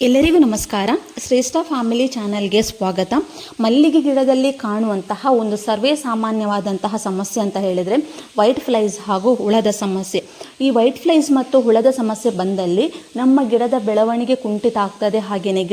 ಎಲ್ಲರಿಗೂ ನಮಸ್ಕಾರ. ಶ್ರೇಷ್ಠ ಫ್ಯಾಮಿಲಿ ಚಾನೆಲ್ಗೆ ಸ್ವಾಗತ. ಮಲ್ಲಿಗೆ ಗಿಡದಲ್ಲಿ ಕಾಣುವಂತಹ ಒಂದು ಸರ್ವೇ ಸಾಮಾನ್ಯವಾದಂತಹ ಸಮಸ್ಯೆ ಅಂತ ಹೇಳಿದರೆ ವೈಟ್ ಫ್ಲೈಸ್ ಹಾಗೂ ಹುಳದ ಸಮಸ್ಯೆ. ಈ ವೈಟ್ ಫ್ಲೈಸ್ ಮತ್ತು ಹುಳದ ಸಮಸ್ಯೆ ಬಂದಲ್ಲಿ ನಮ್ಮ ಗಿಡದ ಬೆಳವಣಿಗೆ ಕುಂಠಿತ ಆಗ್ತದೆ. ಹಾಗೆಯೇ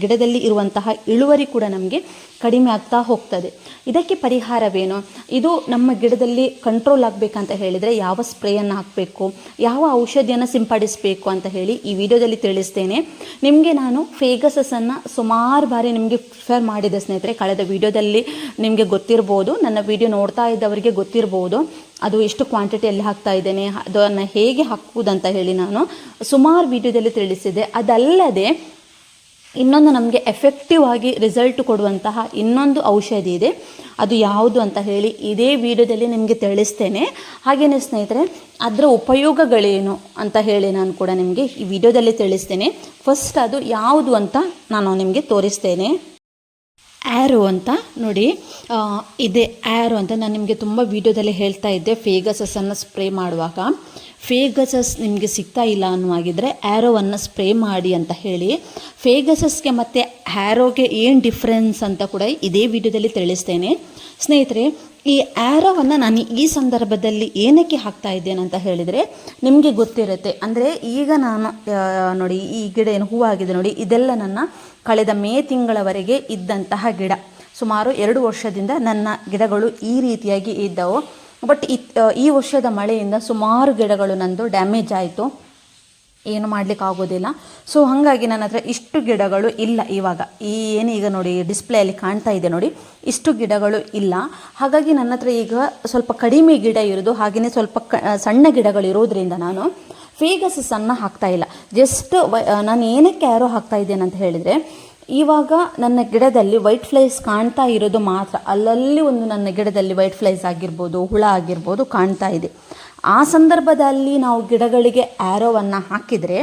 ಗಿಡದಲ್ಲಿ ಇರುವಂತಹ ಇಳುವರಿ ಕೂಡ ನಮಗೆ ಕಡಿಮೆ ಆಗ್ತಾ ಹೋಗ್ತದೆ. ಇದಕ್ಕೆ ಪರಿಹಾರವೇನು? ಇದು ನಮ್ಮ ಗಿಡದಲ್ಲಿ ಕಂಟ್ರೋಲ್ ಆಗಬೇಕಂತ ಹೇಳಿದರೆ ಯಾವ ಸ್ಪ್ರೇಯನ್ನು ಹಾಕಬೇಕು, ಯಾವ ಔಷಧಿಯನ್ನು ಸಿಂಪಡಿಸಬೇಕು ಅಂತ ಹೇಳಿ ಈ ವಿಡಿಯೋದಲ್ಲಿ ತಿಳಿಸ್ತೇನೆ. ನಿಮಗೆ ನಾನು ಫೇಗಸಸನ್ನು ಸುಮಾರು ಬಾರಿ ನಿಮಗೆ ಪ್ರಿಫರ್ ಮಾಡಿದೆ ಸ್ನೇಹಿತರೆ. ಕಳೆದ ವಿಡಿಯೋದಲ್ಲಿ ನಿಮಗೆ ಗೊತ್ತಿರ್ಬೋದು, ನನ್ನ ವಿಡಿಯೋ ನೋಡ್ತಾ ಇದ್ದವರಿಗೆ ಗೊತ್ತಿರ್ಬೋದು ಅದು ಎಷ್ಟು ಕ್ವಾಂಟಿಟಿಯಲ್ಲಿ ಹಾಕ್ತಾ ಇದ್ದೇನೆ, ಅದನ್ನು ಹೇಗೆ ಹಾಕುವುದಂತ ಹೇಳಿ ನಾನು ಸುಮಾರು ವಿಡಿಯೋದಲ್ಲಿ ತಿಳಿಸಿದೆ. ಅದಲ್ಲದೆ ಇನ್ನೊಂದು ನಮಗೆ ಎಫೆಕ್ಟಿವ್ ಆಗಿ ರಿಸಲ್ಟ್ ಕೊಡುವಂತಹ ಇನ್ನೊಂದು ಔಷಧಿ ಇದೆ. ಅದು ಯಾವುದು ಅಂತ ಹೇಳಿ ಇದೇ ವಿಡಿಯೋದಲ್ಲಿ ನಿಮಗೆ ತಿಳಿಸ್ತೇನೆ. ಹಾಗೆಯೇ ಸ್ನೇಹಿತರೆ, ಅದರ ಉಪಯೋಗಗಳೇನು ಅಂತ ಹೇಳಿ ನಾನು ಕೂಡ ನಿಮಗೆ ಈ ವಿಡಿಯೋದಲ್ಲಿ ತಿಳಿಸ್ತೇನೆ. ಫಸ್ಟ್ ಅದು ಯಾವುದು ಅಂತ ನಾನು ನಿಮಗೆ ತೋರಿಸ್ತೇನೆ. ಆ್ಯರೋ ಅಂತ ನೋಡಿ, ಇದೆ ಆ್ಯರೋ ಅಂತ ನಾನು ನಿಮಗೆ ತುಂಬ ವಿಡಿಯೋದಲ್ಲಿ ಹೇಳ್ತಾ ಇದ್ದೆ. ಫೇಗಸಸನ್ನು ಸ್ಪ್ರೇ ಮಾಡುವಾಗ ಫೇಗಸಸ್ ನಿಮಗೆ ಸಿಗ್ತಾ ಇಲ್ಲ ಅನ್ನುವಾಗಿದ್ದರೆ ಆ್ಯರೋವನ್ನು ಸ್ಪ್ರೇ ಮಾಡಿ ಅಂತ ಹೇಳಿ. ಫೇಗಸಸ್ಗೆ ಮತ್ತು ಆ್ಯರೋಗೆ ಏನು ಡಿಫ್ರೆನ್ಸ್ ಅಂತ ಕೂಡ ಇದೇ ವಿಡಿಯೋದಲ್ಲಿ ತಿಳಿಸ್ತೇನೆ ಸ್ನೇಹಿತರೆ. ಈ ಆ್ಯರೋವನ್ನು ನಾನು ಈ ಸಂದರ್ಭದಲ್ಲಿ ಏನಕ್ಕೆ ಹಾಕ್ತಾ ಇದ್ದೇನೆ ಅಂತ ಹೇಳಿದರೆ ನಿಮಗೆ ಗೊತ್ತಿರುತ್ತೆ. ಅಂದರೆ ಈಗ ನಾನು ನೋಡಿ, ಈ ಗಿಡ ಏನು ಹೂವಾಗಿದೆ ನೋಡಿ, ಇದೆಲ್ಲ ನನ್ನ ಕಳೆದ ಮೇ ತಿಂಗಳವರೆಗೆ ಇದ್ದಂತಹ ಗಿಡ. ಸುಮಾರು 2 ವರ್ಷದಿಂದ ನನ್ನ ಗಿಡಗಳು ಈ ರೀತಿಯಾಗಿ ಇದ್ದವು. ಬಟ್ ಈ ವರ್ಷದ ಮಳೆಯಿಂದ ಸುಮಾರು ಗಿಡಗಳು ನಂದು ಡ್ಯಾಮೇಜ್ ಆಯಿತು, ಏನು ಮಾಡಲಿಕ್ಕಾಗೋದಿಲ್ಲ. ಸೊ ಹಾಗಾಗಿ ನನ್ನ ಹತ್ರ ಇಷ್ಟು ಗಿಡಗಳು ಇಲ್ಲ ಇವಾಗ. ಏನೀಗ ನೋಡಿ ಡಿಸ್ಪ್ಲೇಯಲ್ಲಿ ಕಾಣ್ತಾ ಇದೆ ನೋಡಿ, ಇಷ್ಟು ಗಿಡಗಳು ಇಲ್ಲ. ಹಾಗಾಗಿ ನನ್ನ ಹತ್ರ ಈಗ ಸ್ವಲ್ಪ ಕಡಿಮೆ ಗಿಡ ಇರೋದು, ಹಾಗೆಯೇ ಸ್ವಲ್ಪ ಸಣ್ಣ ಗಿಡಗಳು ಇರೋದ್ರಿಂದ ನಾನು ಫೇಗಸಸನ್ನು ಹಾಕ್ತಾ ಇಲ್ಲ. ಜಸ್ಟ್ ನಾನು ಏನಕ್ಕೆ ಆ್ಯರೋ ಹಾಕ್ತಾ ಇದ್ದೇನೆ ಅಂತ ಹೇಳಿದರೆ, ಇವಾಗ ನನ್ನ ಗಿಡದಲ್ಲಿ ವೈಟ್ ಫ್ಲೈಸ್ ಕಾಣ್ತಾ ಇರೋದು ಮಾತ್ರ. ಅಲ್ಲಲ್ಲಿ ಒಂದು ನನ್ನ ಗಿಡದಲ್ಲಿ ವೈಟ್ ಫ್ಲೈಸ್ ಆಗಿರ್ಬೋದು, ಹುಳ ಆಗಿರ್ಬೋದು ಕಾಣ್ತಾ ಇದೆ. ಆ ಸಂದರ್ಭದಲ್ಲಿ ನಾವು ಗಿಡಗಳಿಗೆ ಆ್ಯರೋವನ್ನು ಹಾಕಿದರೆ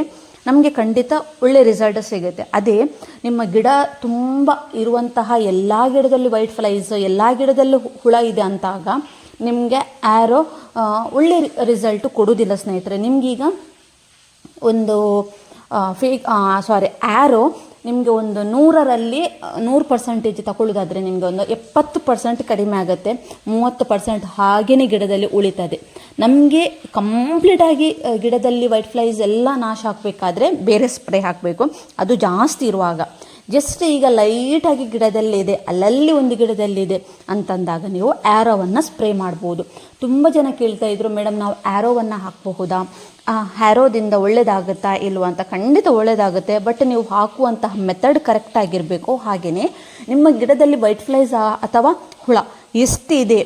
ನಮಗೆ ಖಂಡಿತ ಒಳ್ಳೆ ರಿಸಲ್ಟ್ ಸಿಗುತ್ತೆ. ಅದೇ ನಿಮ್ಮ ಗಿಡ ತುಂಬ ಇರುವಂತಹ ಎಲ್ಲ ಗಿಡದಲ್ಲಿ ವೈಟ್ ಫ್ಲೈಸ್, ಎಲ್ಲ ಗಿಡದಲ್ಲೂ ಹುಳ ಇದೆ ಅಂತಾಗ ನಿಮಗೆ ಆ್ಯರೋ ಒಳ್ಳೆ ರಿಸಲ್ಟು ಕೊಡೋದಿಲ್ಲ ಸ್ನೇಹಿತರೆ. ನಿಮಗೀಗ ಒಂದು ಆ್ಯರೋ ನಿಮಗೆ ಒಂದು 100ರಲ್ಲಿ 100% ತಗೊಳ್ಳೋದಾದರೆ ನಿಮಗೆ ಒಂದು 70% ಕಡಿಮೆ ಆಗುತ್ತೆ, 30% ಹಾಗೇ ಗಿಡದಲ್ಲಿ ಉಳಿತದೆ. ನಮಗೆ ಕಂಪ್ಲೀಟಾಗಿ ಗಿಡದಲ್ಲಿ ವೈಟ್ ಫ್ಲೈಸ್ ಎಲ್ಲ ನಾಶ ಹಾಕಬೇಕಾದ್ರೆ ಬೇರೆ ಸ್ಪ್ರೇ ಹಾಕಬೇಕು, ಅದು ಜಾಸ್ತಿ ಇರುವಾಗ. ಜಸ್ಟ್ ಈಗ ಲೈಟಾಗಿ ಗಿಡದಲ್ಲಿದೆ, ಅಲ್ಲಲ್ಲಿ ಒಂದು ಗಿಡದಲ್ಲಿದೆ ಅಂತಂದಾಗ ನೀವು ಆ್ಯರೋವನ್ನು ಸ್ಪ್ರೇ ಮಾಡ್ಬೋದು. ತುಂಬ ಜನ ಕೇಳ್ತಾ ಇದ್ರು, ಮೇಡಮ್ ನಾವು ಆ್ಯರೋವನ್ನು ಹಾಕಬಹುದಾ, ಆ್ಯರೋದಿಂದ ಒಳ್ಳೆಯದಾಗುತ್ತಾ ಇಲ್ವಾ ಅಂತ. ಖಂಡಿತ ಒಳ್ಳೆಯದಾಗುತ್ತೆ, ಬಟ್ ನೀವು ಹಾಕುವಂತಹ ಮೆಥಡ್ ಕರೆಕ್ಟಾಗಿರಬೇಕು. ಹಾಗೆಯೇ ನಿಮ್ಮ ಗಿಡದಲ್ಲಿ ವೈಟ್ ಫ್ಲೈಸ್ ಅಥವಾ ಹುಳ ಎಷ್ಟಿದೆ,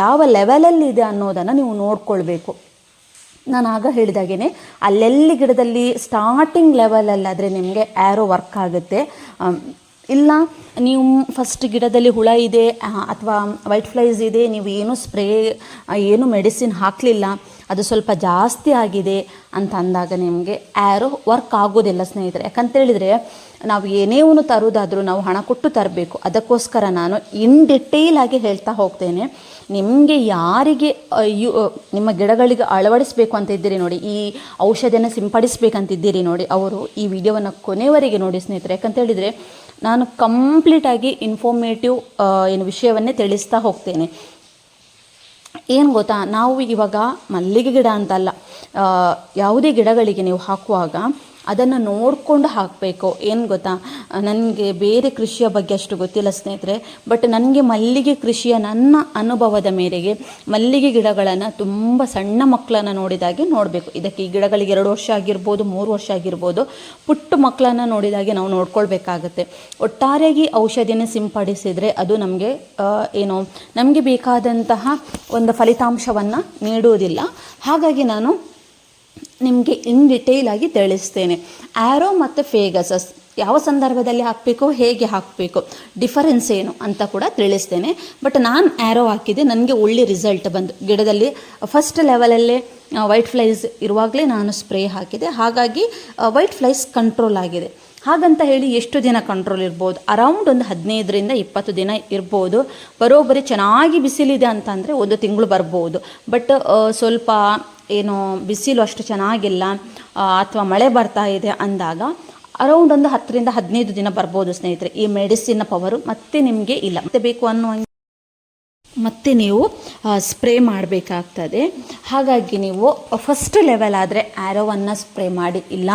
ಯಾವ ಲೆವೆಲಲ್ಲಿ ಇದೆ ಅನ್ನೋದನ್ನು ನೀವು ನೋಡ್ಕೊಳ್ಬೇಕು. ನಾನು ಆಗ ಹೇಳಿದಾಗೇ ಅಲ್ಲೆಲ್ಲಿ ಗಿಡದಲ್ಲಿ ಸ್ಟಾರ್ಟಿಂಗ್ ಲೆವೆಲಲ್ಲಾದರೆ ನಿಮಗೆ ಆ್ಯರೋ ವರ್ಕ್ ಆಗುತ್ತೆ. ಇಲ್ಲ ನೀವು ಫಸ್ಟ್ ಗಿಡದಲ್ಲಿ ಹುಳ ಇದೆ ಅಥವಾ ವೈಟ್ ಫ್ಲೈಸ್ ಇದೆ, ನೀವು ಏನು ಸ್ಪ್ರೇ ಏನು ಮೆಡಿಸಿನ್ ಹಾಕಲಿಲ್ಲ, ಅದು ಸ್ವಲ್ಪ ಜಾಸ್ತಿ ಆಗಿದೆ ಅಂತ ಅಂದಾಗ ನಿಮಗೆ ಆ್ಯರೋ ವರ್ಕ್ ಆಗೋದಿಲ್ಲ ಸ್ನೇಹಿತರೆ. ಯಾಕಂತೇಳಿದರೆ ನಾವು ಏನೇ ಒಂದು ತರೋದಾದರೂ ನಾವು ಹಣ ಕೊಟ್ಟು ತರಬೇಕು. ಅದಕ್ಕೋಸ್ಕರ ನಾನು ಇನ್ ಡಿಟೇಲ್ ಆಗಿ ಹೇಳ್ತಾ ಹೋಗ್ತೇನೆ. ನಿಮಗೆ ಯಾರಿಗೆ ನಿಮ್ಮ ಗಿಡಗಳಿಗೆ ಅಳವಡಿಸಬೇಕು ಅಂತ ಇದ್ದೀರಿ ನೋಡಿ, ಈ ಔಷಧಿಯನ್ನು ಸಿಂಪಡಿಸಬೇಕಂತಿದ್ದೀರಿ ನೋಡಿ, ಅವರು ಈ ವಿಡಿಯೋವನ್ನು ಕೊನೆಯವರೆಗೆ ನೋಡಿ ಸ್ನೇಹಿತರೆ. ಯಾಕಂತೇಳಿದರೆ ನಾನು ಕಂಪ್ಲೀಟಾಗಿ ಇನ್ಫಾರ್ಮೇಟಿವ್ ವಿಷಯವನ್ನೇ ತಿಳಿಸ್ತಾ ಹೋಗ್ತೇನೆ. ಏನು ಗೊತ್ತಾ, ನಾವು ಇವಾಗ ಮಲ್ಲಿಗೆ ಗಿಡ ಅಂತಲ್ಲ, ಯಾವುದೇ ಗಿಡಗಳಿಗೆ ನೀವು ಹಾಕುವಾಗ ಅದನ್ನು ನೋಡಿಕೊಂಡು ಹಾಕಬೇಕು. ಏನು ಗೊತ್ತಾ, ನನಗೆ ಬೇರೆ ಕೃಷಿಯ ಬಗ್ಗೆ ಅಷ್ಟು ಗೊತ್ತಿಲ್ಲ ಸ್ನೇಹಿತರೆ, ಬಟ್ ನನಗೆ ಮಲ್ಲಿಗೆ ಕೃಷಿಯ ನನ್ನ ಅನುಭವದ ಮೇರೆಗೆ ಮಲ್ಲಿಗೆ ಗಿಡಗಳನ್ನು ತುಂಬ ಸಣ್ಣ ಮಕ್ಕಳನ್ನು ನೋಡಿದಾಗೆ ನೋಡಬೇಕು. ಇದಕ್ಕೆ ಈ ಗಿಡಗಳಿಗೆ 2 ವರ್ಷ ಆಗಿರ್ಬೋದು, 3 ವರ್ಷ ಆಗಿರ್ಬೋದು, ಪುಟ್ಟ ಮಕ್ಕಳನ್ನು ನೋಡಿದಾಗೆ ನಾವು ನೋಡ್ಕೊಳ್ಬೇಕಾಗತ್ತೆ. ಒಟ್ಟಾರೆಯಾಗಿ ಔಷಧಿಯನ್ನು ಸಿಂಪಡಿಸಿದರೆ ಅದು ನಮಗೆ ಬೇಕಾದಂತಹ ಒಂದು ಫಲಿತಾಂಶವನ್ನು ನೀಡುವುದಿಲ್ಲ. ಹಾಗಾಗಿ ನಾನು ನಿಮಗೆ ಇನ್ ಡಿಟೇಲ್ ಆಗಿ ತಿಳಿಸ್ತೇನೆ. ಆ್ಯರೋ ಮತ್ತು ಫೇಗಸಸ್ ಯಾವ ಸಂದರ್ಭದಲ್ಲಿ ಹಾಕಬೇಕು, ಹೇಗೆ ಹಾಕಬೇಕು, ಡಿಫರೆನ್ಸ್ ಏನು ಅಂತ ಕೂಡ ತಿಳಿಸ್ತೇನೆ. ಬಟ್ ನಾನು ಆ್ಯರೋ ಹಾಕಿದೆ, ನನಗೆ ಒಳ್ಳೆ ರಿಸಲ್ಟ್ ಬಂದು ಗಿಡದಲ್ಲಿ ಫಸ್ಟ್ ಲೆವೆಲಲ್ಲೇ ವೈಟ್ ಫ್ಲೈಸ್ ಇರುವಾಗಲೇ ನಾನು ಸ್ಪ್ರೇ ಹಾಕಿದೆ. ಹಾಗಾಗಿ ವೈಟ್ ಫ್ಲೈಸ್ ಕಂಟ್ರೋಲ್ ಆಗಿದೆ. ಹಾಗಂತ ಹೇಳಿ ಎಷ್ಟು ದಿನ ಕಂಟ್ರೋಲ್ ಇರ್ಬೋದು? ಅರೌಂಡ್ ಒಂದು 15ರಿಂದ 20 ದಿನ ಇರ್ಬೋದು. ಬರೋಬ್ಬರಿ ಚೆನ್ನಾಗಿ ಬಿಸಿಲಿದೆ ಅಂತಂದರೆ 1 ತಿಂಗಳು ಬರ್ಬೋದು. ಬಟ್ ಸ್ವಲ್ಪ ಬಿಸಿಲು ಅಷ್ಟು ಚೆನ್ನಾಗಿಲ್ಲ ಅಥವಾ ಮಳೆ ಬರ್ತಾ ಇದೆ ಅಂದಾಗ ಅರೌಂಡ್ ಒಂದು 10ರಿಂದ 15 ದಿನ ಬರ್ಬೋದು ಸ್ನೇಹಿತರೆ ಈ ಮೆಡಿಸಿನ್ನ ಪವರು. ಮತ್ತೆ ನಿಮಗೆ ಇಲ್ಲ ಮತ್ತೆ ಬೇಕು ಅನ್ನುವಂಗೆ ಮತ್ತೆ ನೀವು ಸ್ಪ್ರೇ ಮಾಡಬೇಕಾಗ್ತದೆ. ಹಾಗಾಗಿ ನೀವು ಫಸ್ಟ್ ಲೆವೆಲ್ ಆದರೆ ಆ್ಯರೋವನ್ನು ಸ್ಪ್ರೇ ಮಾಡಿ. ಇಲ್ಲ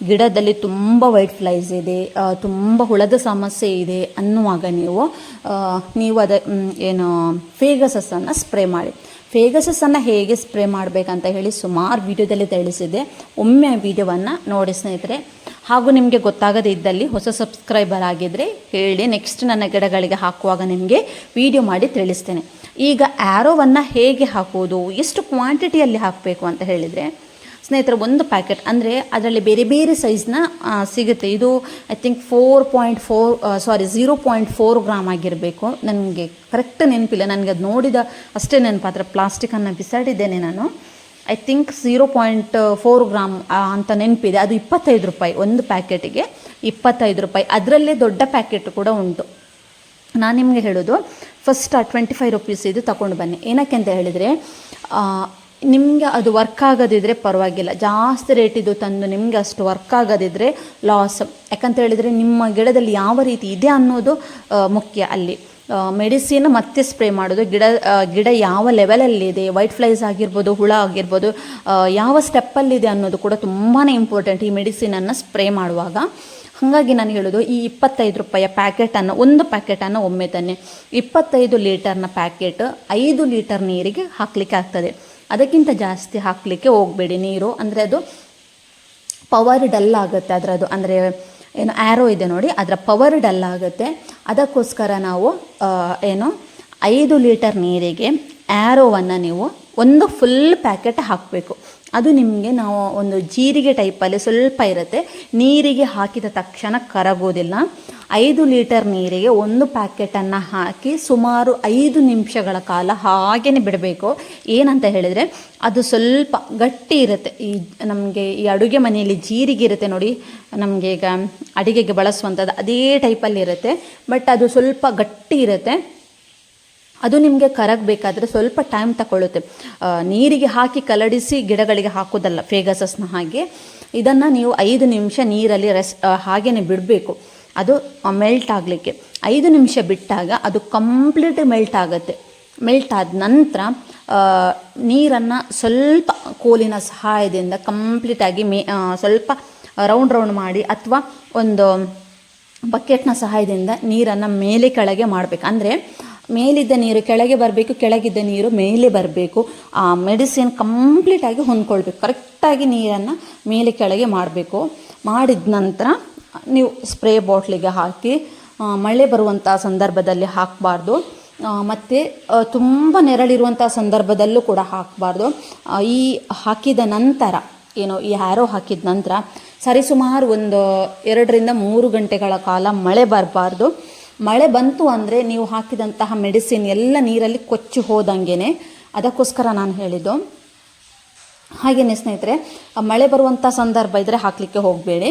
ಗಿಡದಲ್ಲಿ ತುಂಬ ವೈಟ್ ಫ್ಲೈಸ್ ಇದೆ, ತುಂಬ ಹುಳದ ಸಮಸ್ಯೆ ಇದೆ ಅನ್ನುವಾಗ ನೀವು ಏನು ಫೇಗಸಸ್ಸನ್ನು ಸ್ಪ್ರೇ ಮಾಡಿ. ಫೇಗಸಸ್ಸನ್ನು ಹೇಗೆ ಸ್ಪ್ರೇ ಮಾಡಬೇಕಂತ ಹೇಳಿ ಸುಮಾರು ವಿಡಿಯೋದಲ್ಲಿ ತಿಳಿಸಿದೆ. ಒಮ್ಮೆ ಆ ವಿಡಿಯೋವನ್ನು ನೋಡಿ ಸ್ನೇಹಿತರೆ. ಹಾಗೂ ನಿಮಗೆ ಗೊತ್ತಾಗದೇ ಇದ್ದಲ್ಲಿ ಹೊಸ ಸಬ್ಸ್ಕ್ರೈಬರ್ ಆಗಿದ್ದರೆ ಹೇಳಿ, ನೆಕ್ಸ್ಟ್ ನನ್ನ ಗಿಡಗಳಿಗೆ ಹಾಕುವಾಗ ನಿಮಗೆ ವಿಡಿಯೋ ಮಾಡಿ ತಿಳಿಸ್ತೇನೆ. ಈಗ ಆ್ಯರೋವನ್ನು ಹೇಗೆ ಹಾಕುವುದು, ಎಷ್ಟು ಕ್ವಾಂಟಿಟಿಯಲ್ಲಿ ಹಾಕಬೇಕು ಅಂತ ಹೇಳಿದರೆ ಸ್ನೇಹಿತರೆ, ಒಂದು ಪ್ಯಾಕೆಟ್ ಅಂದರೆ ಅದರಲ್ಲಿ ಬೇರೆ ಬೇರೆ ಸೈಜ್ನ ಸಿಗುತ್ತೆ. ಇದು ಐ ಥಿಂಕ್ 0.4 ಗ್ರಾಮ್ ಆಗಿರಬೇಕು. ನನಗೆ ಕರೆಕ್ಟ್ ನೆನಪಿಲ್ಲ, ನನಗೆ ಅದು ನೋಡಿದ ಅಷ್ಟೇ ನೆನಪಾದರೆ ಪ್ಲಾಸ್ಟಿಕನ್ನು ಬಿಸಾಡಿದ್ದೇನೆ ನಾನು. ಐ ಥಿಂಕ್ 0.4 ಗ್ರಾಮ್ ಅಂತ ನೆನಪಿದೆ. ಅದು 25 ರೂಪಾಯಿ ಒಂದು ಪ್ಯಾಕೆಟಿಗೆ, 25 ರೂಪಾಯಿ. ಅದರಲ್ಲೇ ದೊಡ್ಡ ಪ್ಯಾಕೆಟ್ ಕೂಡ ಉಂಟು. ನಾನು ನಿಮಗೆ ಹೇಳೋದು ಫಸ್ಟ್ 25 ರುಪೀಸ್ ಇದು ತಗೊಂಡು ಬನ್ನಿ. ಏನಕ್ಕೆ ಅಂತ ಹೇಳಿದರೆ ನಿಮಗೆ ಅದು ವರ್ಕ್ ಆಗೋದಿದ್ರೆ ಪರವಾಗಿಲ್ಲ, ಜಾಸ್ತಿ ರೇಟಿದು ತಂದು ನಿಮಗೆ ಅಷ್ಟು ವರ್ಕ್ ಆಗೋದಿದ್ರೆ ಲಾಸ್. ಯಾಕಂತ ಹೇಳಿದರೆ ನಿಮ್ಮ ಗಿಡದಲ್ಲಿ ಯಾವ ರೀತಿ ಇದೆ ಅನ್ನೋದು ಮುಖ್ಯ. ಅಲ್ಲಿ ಮೆಡಿಸಿನ್ ಮತ್ತೆ ಸ್ಪ್ರೇ ಮಾಡೋದು, ಗಿಡ ಯಾವ ಲೆವೆಲಲ್ಲಿದೆ, ವೈಟ್ ಫ್ಲೈಸ್ ಆಗಿರ್ಬೋದು, ಹುಳ ಆಗಿರ್ಬೋದು, ಯಾವ ಸ್ಟೆಪ್ಪಲ್ಲಿದೆ ಅನ್ನೋದು ಕೂಡ ತುಂಬಾ ಇಂಪಾರ್ಟೆಂಟ್ ಈ ಮೆಡಿಸಿನನ್ನು ಸ್ಪ್ರೇ ಮಾಡುವಾಗ. ಹಾಗಾಗಿ ನಾನು ಹೇಳೋದು ಈ 25 ರೂಪಾಯಿಯ ಪ್ಯಾಕೆಟನ್ನು, ಒಂದು ಪ್ಯಾಕೆಟನ್ನು ಒಮ್ಮೆ ತನ್ನಿ. 25 ಲೀಟರ್ನ ಪ್ಯಾಕೆಟ್ 5 ಲೀಟರ್ ನೀರಿಗೆ ಹಾಕಲಿಕ್ಕೆ ಆಗ್ತದೆ. ಅದಕ್ಕಿಂತ ಜಾಸ್ತಿ ಹಾಕಲಿಕ್ಕೆ ಹೋಗಬೇಡಿ ನೀರು, ಅಂದರೆ ಅದು ಪವರ್ ಡಲ್ ಆಗುತ್ತೆ. ಅದರದ್ದು ಅಂದರೆ ಏನು ಆ್ಯರೋ ಇದೆ ನೋಡಿ, ಅದರ ಪವರ್ ಡಲ್ ಆಗುತ್ತೆ. ಅದಕ್ಕೋಸ್ಕರ ನಾವು 5 ಲೀಟರ್ ನೀರಿಗೆ ಆ್ಯರೋವನ್ನು ನೀವು ಒಂದು ಫುಲ್ ಪ್ಯಾಕೆಟ್ ಹಾಕಬೇಕು. ಅದು ನಿಮಗೆ ನಾವು ಒಂದು ಜೀರಿಗೆ ಟೈಪಲ್ಲಿ ಸ್ವಲ್ಪ ಇರುತ್ತೆ, ನೀರಿಗೆ ಹಾಕಿದ ತಕ್ಷಣ ಕರಗೋದಿಲ್ಲ. 5 ಲೀಟರ್ ನೀರಿಗೆ ಒಂದು ಪ್ಯಾಕೆಟನ್ನು ಹಾಕಿ ಸುಮಾರು 5 ನಿಮಿಷಗಳ ಕಾಲ ಹಾಗೇ ಬಿಡಬೇಕು. ಏನಂತ ಹೇಳಿದರೆ ಅದು ಸ್ವಲ್ಪ ಗಟ್ಟಿ ಇರುತ್ತೆ. ನಮಗೆ ಈ ಅಡುಗೆ ಮನೆಯಲ್ಲಿ ಜೀರಿಗೆ ಇರುತ್ತೆ ನೋಡಿ, ನಮಗೆ ಈಗ ಅಡುಗೆಗೆ ಬಳಸುವಂಥದ್ದು ಅದೇ ಟೈಪಲ್ಲಿ ಇರುತ್ತೆ. ಬಟ್ ಅದು ಸ್ವಲ್ಪ ಗಟ್ಟಿ ಇರುತ್ತೆ. ಅದು ನಿಮಗೆ ಕರಗಬೇಕಾದ್ರೆ ಸ್ವಲ್ಪ ಟೈಮ್ ತಗೊಳ್ಳುತ್ತೆ. ನೀರಿಗೆ ಹಾಕಿ ಕಲಡಿಸಿ ಗಿಡಗಳಿಗೆ ಹಾಕೋದಲ್ಲ ಫೇಗಸಸ್ನ ಹಾಗೆ. ಇದನ್ನು ನೀವು 5 ನಿಮಿಷ ನೀರಲ್ಲಿ ಹಾಗೇ ಬಿಡಬೇಕು, ಅದು ಮೆಲ್ಟ್ ಆಗಲಿಕ್ಕೆ. 5 ನಿಮಿಷ ಬಿಟ್ಟಾಗ ಅದು ಕಂಪ್ಲೀಟ್ ಮೆಲ್ಟ್ ಆಗುತ್ತೆ. ಮೆಲ್ಟ್ ಆದ ನಂತರ ನೀರನ್ನು ಸ್ವಲ್ಪ ಕೋಲಿನ ಸಹಾಯದಿಂದ ಕಂಪ್ಲೀಟಾಗಿ ಸ್ವಲ್ಪ ರೌಂಡ್ ಮಾಡಿ, ಅಥವಾ ಒಂದು ಬಕೆಟ್ನ ಸಹಾಯದಿಂದ ನೀರನ್ನು ಮೇಲೆ ಕೆಳಗೆ ಮಾಡಬೇಕು. ಅಂದರೆ ಮೇಲಿದ್ದ ನೀರು ಕೆಳಗೆ ಬರಬೇಕು, ಕೆಳಗಿದ್ದ ನೀರು ಮೇಲೆ ಬರಬೇಕು. ಆ ಮೆಡಿಸಿನ್ ಕಂಪ್ಲೀಟಾಗಿ ಹೊಂದ್ಕೊಳ್ಬೇಕು. ಕರೆಕ್ಟಾಗಿ ನೀರನ್ನು ಮೇಲೆ ಕೆಳಗೆ ಮಾಡಬೇಕು. ಮಾಡಿದ ನಂತರ ನೀವು ಸ್ಪ್ರೇ ಬಾಟ್ಲಿಗೆ ಹಾಕಿ, ಮಳೆ ಬರುವಂಥ ಸಂದರ್ಭದಲ್ಲಿ ಹಾಕಬಾರ್ದು, ಮತ್ತು ತುಂಬ ನೆರಳಿರುವಂಥ ಸಂದರ್ಭದಲ್ಲೂ ಕೂಡ ಹಾಕಬಾರ್ದು. ಈ ಹಾಕಿದ ನಂತರ ಈ ಆ್ಯರೋ ಹಾಕಿದ ನಂತರ ಸರಿಸುಮಾರು ಒಂದು 2 ರಿಂದ 3 ಗಂಟೆಗಳ ಕಾಲ ಮಳೆ ಬರಬಾರ್ದು. ಮಳೆ ಬಂತು ಅಂದರೆ ನೀವು ಹಾಕಿದಂತಹ ಮೆಡಿಸಿನ್ ಎಲ್ಲ ನೀರಲ್ಲಿ ಕೊಚ್ಚಿ ಹೋದಂಗೆ. ಅದಕ್ಕೋಸ್ಕರ ನಾನು ಹೇಳಿದ್ದು. ಹಾಗೆಯೇ ಸ್ನೇಹಿತರೆ, ಮಳೆ ಬರುವಂಥ ಸಂದರ್ಭ ಇದ್ದರೆ ಹಾಕಲಿಕ್ಕೆ ಹೋಗಬೇಡಿ.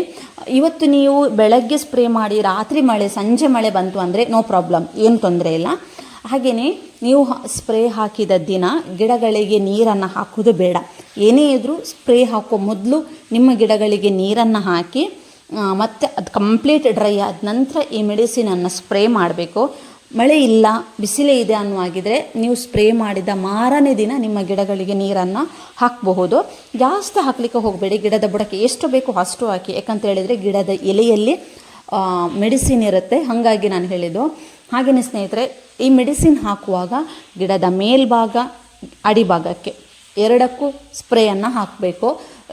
ಇವತ್ತು ನೀವು ಬೆಳಗ್ಗೆ ಸ್ಪ್ರೇ ಮಾಡಿ ರಾತ್ರಿ ಮಳೆ, ಸಂಜೆ ಮಳೆ ಬಂತು ಅಂದರೆ ನೋ ಪ್ರಾಬ್ಲಮ್, ಏನು ತೊಂದರೆ ಇಲ್ಲ. ಹಾಗೆಯೇ ನೀವು ಸ್ಪ್ರೇ ಹಾಕಿದ ದಿನ ಗಿಡಗಳಿಗೆ ನೀರನ್ನು ಹಾಕೋದು ಬೇಡ. ಏನೇ ಇದ್ದರೂ ಸ್ಪ್ರೇ ಹಾಕೋ ಮೊದಲು ನಿಮ್ಮ ಗಿಡಗಳಿಗೆ ನೀರನ್ನು ಹಾಕಿ, ಮತ್ತು ಅದು ಕಂಪ್ಲೀಟ್ ಡ್ರೈ ಆದ ನಂತರ ಈ ಮೆಡಿಸಿನನ್ನು ಸ್ಪ್ರೇ ಮಾಡಬೇಕು. ಮಳೆ ಇಲ್ಲ, ಬಿಸಿಲೇ ಇದೆ ಅನ್ನುವಾಗಿದ್ದರೆ ನೀವು ಸ್ಪ್ರೇ ಮಾಡಿದ ಮಾರನೇ ದಿನ ನಿಮ್ಮ ಗಿಡಗಳಿಗೆ ನೀರನ್ನು ಹಾಕಬಹುದು. ಜಾಸ್ತಿ ಹಾಕಲಿಕ್ಕೆ ಹೋಗಬೇಡಿ. ಗಿಡದ ಬುಡಕ್ಕೆ ಎಷ್ಟು ಬೇಕೋ ಅಷ್ಟು ಹಾಕಿ. ಯಾಕಂತ ಹೇಳಿದರೆ ಗಿಡದ ಎಲೆಯಲ್ಲಿ ಮೆಡಿಸಿನ್ ಇರುತ್ತೆ. ಹಾಗಾಗಿ ನಾನು ಹೇಳಿದ್ದು. ಹಾಗೆಯೇ ಸ್ನೇಹಿತರೆ, ಈ ಮೆಡಿಸಿನ್ ಹಾಕುವಾಗ ಗಿಡದ ಮೇಲ್ಭಾಗ, ಅಡಿಭಾಗಕ್ಕೆ ಎರಡಕ್ಕೂ ಸ್ಪ್ರೇಯನ್ನು ಹಾಕಬೇಕು.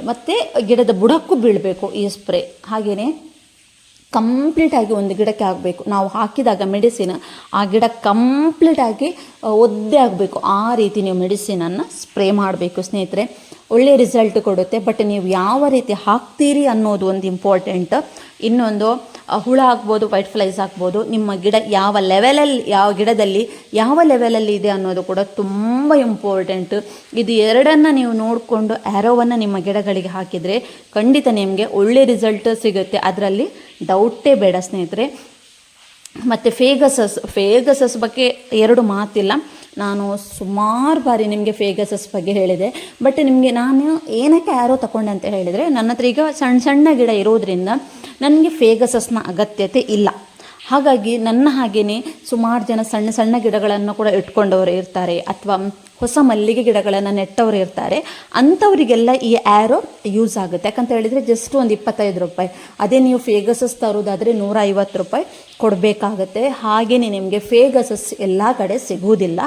ಮತ್ತು ಗಿಡದ ಬುಡಕ್ಕೂ ಬೀಳಬೇಕು ಈ ಸ್ಪ್ರೇ. ಹಾಗೆಯೇ ಕಂಪ್ಲೀಟಾಗಿ ಒಂದು ಗಿಡಕ್ಕೆ ಆಗಬೇಕು. ನಾವು ಹಾಕಿದಾಗ ಮೆಡಿಸಿನ್ ಆ ಗಿಡ ಕಂಪ್ಲೀಟಾಗಿ ಒದ್ದೆ ಆಗಬೇಕು. ಆ ರೀತಿ ನೀವು ಮೆಡಿಸಿನನ್ನು ಸ್ಪ್ರೇ ಮಾಡಬೇಕು ಸ್ನೇಹಿತರೆ. ಒಳ್ಳೆಯ ರಿಸಲ್ಟ್ ಕೊಡುತ್ತೆ. ಬಟ್ ನೀವು ಯಾವ ರೀತಿ ಹಾಕ್ತೀರಿ ಅನ್ನೋದು ಒಂದು ಇಂಪಾರ್ಟೆಂಟ್. ಇನ್ನೊಂದು, ಹುಳ ಆಗ್ಬೋದು, ವೈಟ್ ಫ್ಲೈಸ್ ಆಗ್ಬೋದು, ನಿಮ್ಮ ಗಿಡ ಯಾವ ಲೆವೆಲಲ್ಲಿ, ಯಾವ ಗಿಡದಲ್ಲಿ ಯಾವ ಲೆವೆಲಲ್ಲಿ ಇದೆ ಅನ್ನೋದು ಕೂಡ ತುಂಬ ಇಂಪಾರ್ಟೆಂಟ್. ಇದು ಎರಡನ್ನು ನೀವು ನೋಡಿಕೊಂಡು ಆ್ಯರೋವನ್ನು ನಿಮ್ಮ ಗಿಡಗಳಿಗೆ ಹಾಕಿದರೆ ಖಂಡಿತ ನಿಮಗೆ ಒಳ್ಳೆ ರಿಸಲ್ಟ್ ಸಿಗುತ್ತೆ. ಅದರಲ್ಲಿ ಡೌಟೇ ಬೇಡ ಸ್ನೇಹಿತರೆ. ಮತ್ತು ಫೇಗಸಸ್ ಬಗ್ಗೆ 2 ಮಾತಿಲ್ಲ. ನಾನು ಸುಮಾರು ಬಾರಿ ನಿಮಗೆ ಫೇಗಸಸ್ ಬಗ್ಗೆ ಹೇಳಿದೆ. ಬಟ್ ನಿಮಗೆ ನಾನು ಏನಕ್ಕೆ ಆ್ಯರೋ ತಗೊಂಡೆ ಅಂತ ಹೇಳಿದರೆ, ನನ್ನ ಹತ್ರ ಈಗ ಸಣ್ಣ ಸಣ್ಣ ಗಿಡ ಇರೋದ್ರಿಂದ ನನಗೆ ಫೇಗಸಸ್ನ ಅಗತ್ಯತೆ ಇಲ್ಲ. ಹಾಗಾಗಿ ನನ್ನ ಹಾಗೆಯೇ ಸುಮಾರು ಜನ ಸಣ್ಣ ಸಣ್ಣ ಗಿಡಗಳನ್ನು ಕೂಡ ಇಟ್ಕೊಂಡವರು ಇರ್ತಾರೆ, ಅಥವಾ ಹೊಸ ಮಲ್ಲಿಗೆ ಗಿಡಗಳನ್ನು ನೆಟ್ಟವರು ಇರ್ತಾರೆ. ಅಂಥವರಿಗೆಲ್ಲ ಈ ಆ್ಯರೋ ಯೂಸ್ ಆಗುತ್ತೆ. ಯಾಕಂತ ಹೇಳಿದರೆ ಜಸ್ಟ್ ಒಂದು 25 ರೂಪಾಯಿ. ಅದೇ ನೀವು ಫೇಗಸಸ್ ತರೋದಾದರೆ 150 ರೂಪಾಯಿ ಕೊಡಬೇಕಾಗತ್ತೆ. ಹಾಗೆಯೇ ನಿಮಗೆ ಫೇಗಸಸ್ ಎಲ್ಲ ಕಡೆ ಸಿಗುವುದಿಲ್ಲ.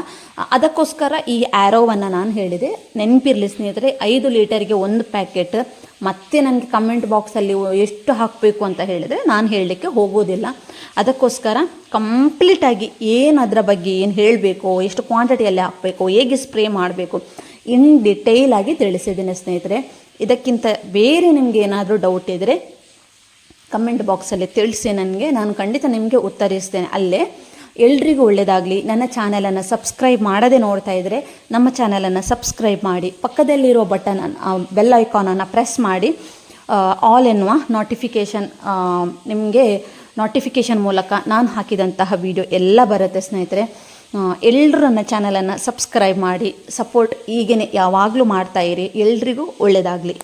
ಅದಕ್ಕೋಸ್ಕರ ಈ ಆ್ಯರೋವನ್ನು ನಾನು ಹೇಳಿದೆ. ನೆನಪಿರಲಿ ಸ್ನೇಹಿತರೆ, 5 ಲೀಟರ್ಗೆ 1 ಪ್ಯಾಕೆಟ್. ಮತ್ತೆ ನನಗೆ ಕಮೆಂಟ್ ಬಾಕ್ಸಲ್ಲಿ ಎಷ್ಟು ಹಾಕಬೇಕು ಅಂತ ಹೇಳಿದರೆ ನಾನು ಹೇಳಲಿಕ್ಕೆ ಹೋಗೋದಿಲ್ಲ. ಅದಕ್ಕೋಸ್ಕರ ಕಂಪ್ಲೀಟಾಗಿ ಏನು ಅದರ ಬಗ್ಗೆ ಏನು ಹೇಳಬೇಕು, ಎಷ್ಟು ಕ್ವಾಂಟಿಟಿಯಲ್ಲಿ ಹಾಕಬೇಕು, ಹೇಗೆ ಸ್ಪ್ರೇ ಮಾಡಬೇಕು, ಇನ್ ಡಿಟೇಲಾಗಿ ತಿಳಿಸಿದ್ದೇನೆ ಸ್ನೇಹಿತರೆ. ಇದಕ್ಕಿಂತ ಬೇರೆ ನಿಮಗೆ ಏನಾದರೂ ಡೌಟ್ ಇದ್ದರೆ ಕಮೆಂಟ್ ಬಾಕ್ಸಲ್ಲಿ ತಿಳಿಸಿ ನನಗೆ, ನಾನು ಖಂಡಿತ ನಿಮಗೆ ಉತ್ತರಿಸ್ತೇನೆ ಅಲ್ಲೇ. ಎಲ್ರಿಗೂ ಒಳ್ಳೆಯದಾಗಲಿ. ನನ್ನ ಚಾನಲನ್ನು ಸಬ್ಸ್ಕ್ರೈಬ್ ಮಾಡದೆ ನೋಡ್ತಾ ಇದ್ದರೆ ನಮ್ಮ ಚಾನಲನ್ನು ಸಬ್ಸ್ಕ್ರೈಬ್ ಮಾಡಿ, ಪಕ್ಕದಲ್ಲಿರೋ ಬಟನ್ ಬೆಲ್ ಐಕಾನನ್ನು ಪ್ರೆಸ್ ಮಾಡಿ, ಆಲ್ ಎನ್ನುವ ನೋಟಿಫಿಕೇಷನ್ ಮೂಲಕ ನಾನು ಹಾಕಿದಂತಹ ವಿಡಿಯೋ ಎಲ್ಲ ಬರುತ್ತೆ ಸ್ನೇಹಿತರೆ. ಎಲ್ಲರೂ ನನ್ನ ಚಾನಲನ್ನು ಸಬ್ಸ್ಕ್ರೈಬ್ ಮಾಡಿ ಸಪೋರ್ಟ್ ಹೀಗೇ ಯಾವಾಗಲೂ ಮಾಡ್ತಾಯಿರಿ. ಎಲ್ರಿಗೂ ಒಳ್ಳೆಯದಾಗಲಿ.